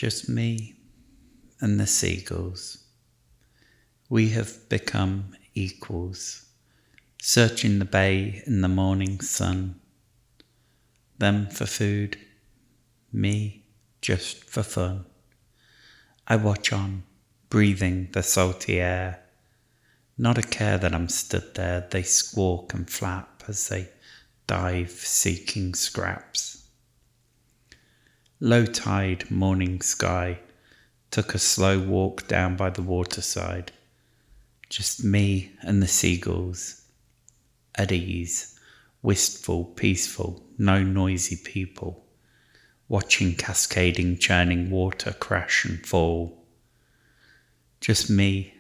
just me and the seagulls. We have become equals, searching the bay in the morning sun. Them for food, me just for fun. I watch on, breathing the salty air. Not a care that I'm stood there, they squawk and flap as they dive seeking scraps. Low tide morning sky took a slow walk down by the waterside. Just me and the seagulls, at ease, wistful, peaceful, no noisy people, watching cascading, churning water crash and fall. Just me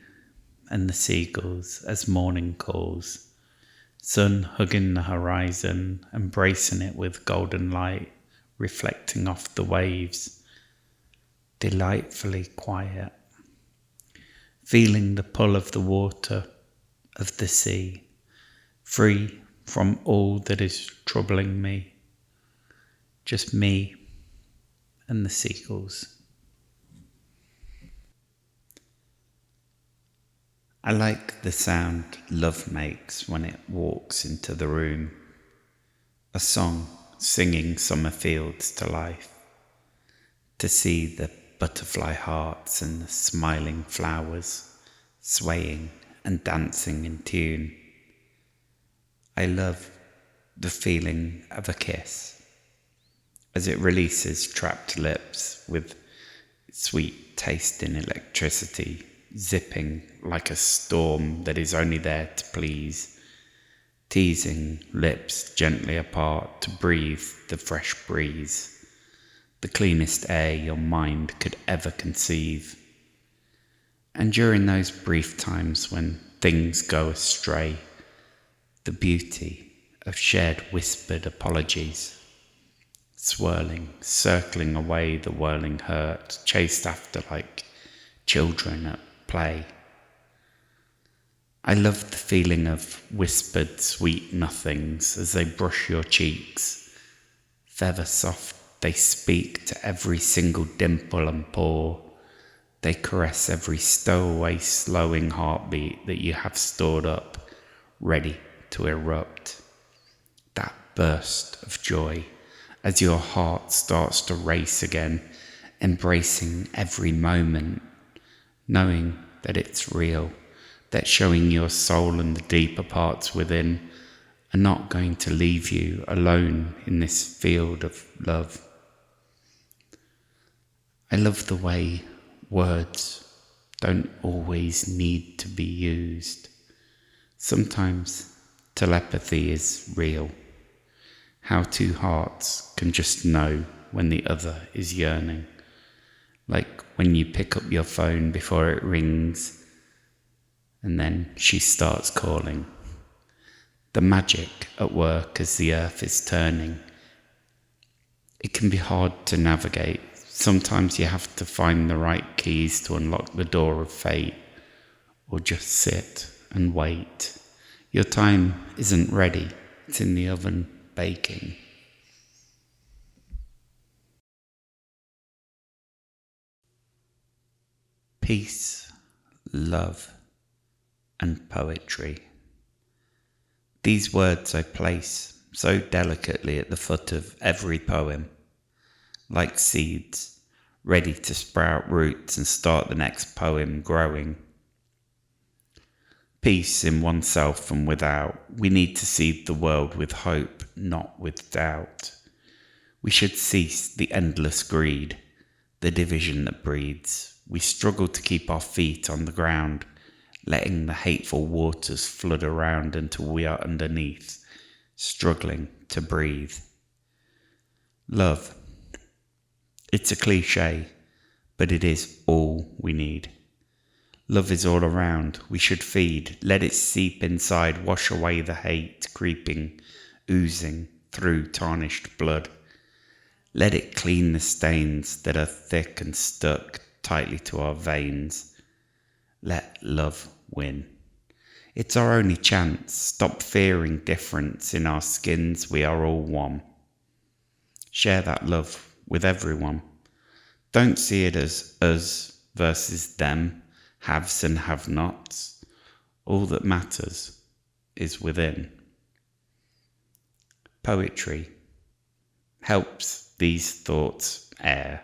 and the seagulls as morning calls, sun hugging the horizon, embracing it with golden light, reflecting off the waves, delightfully quiet, feeling the pull of the water, of the sea, free from all that is troubling me. Just me and the seagulls. I like the sound love makes when it walks into the room. A song singing summer fields to life. To see the butterfly hearts and the smiling flowers swaying and dancing in tune. I love the feeling of a kiss as it releases trapped lips with sweet tasting electricity zipping like a storm that is only there to please, teasing lips gently apart to breathe the fresh breeze, the cleanest air your mind could ever conceive. And during those brief times when things go astray, the beauty of shared whispered apologies, swirling, circling away the whirling hurt, chased after like children at play. I love the feeling of whispered sweet nothings as they brush your cheeks. Feather soft, they speak to every single dimple and pore. They caress every stowaway slowing heartbeat that you have stored up, ready to erupt. That burst of joy as your heart starts to race again, embracing every moment, knowing that it's real, that showing your soul and the deeper parts within are not going to leave you alone in this field of love. I love the way words don't always need to be used. Sometimes telepathy is real. How two hearts can just know when the other is yearning. Like when you pick up your phone before it rings and then she starts calling. The magic at work as the earth is turning. It can be hard to navigate. Sometimes you have to find the right keys to unlock the door of fate, or just sit and wait. Your time isn't ready. It's in the oven baking. Peace, love, and poetry. These words I place so delicately at the foot of every poem, like seeds, ready to sprout roots and start the next poem growing. Peace in oneself and without. We need to seed the world with hope, not with doubt. We should cease the endless greed, the division that breeds. We struggle to keep our feet on the ground, letting the hateful waters flood around until we are underneath, struggling to breathe. Love. It's a cliche, but it is all we need. Love is all around. We should feed. Let it seep inside, wash away the hate creeping, oozing through tarnished blood. Let it clean the stains that are thick and stuck tightly to our veins. Let love win. It's our only chance. Stop fearing difference in our skins. We are all one. Share that love with everyone. Don't see it as us versus them, haves and have-nots. All that matters is within. Poetry helps these thoughts air.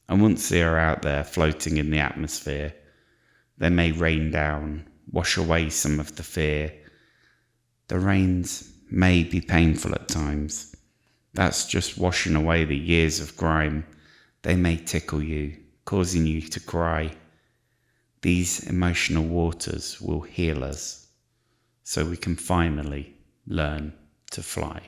And once they are out there floating in the atmosphere, they may rain down, wash away some of the fear. The rains may be painful at times. That's just washing away the years of grime. They may tickle you, causing you to cry. These emotional waters will heal us, so we can finally learn to fly.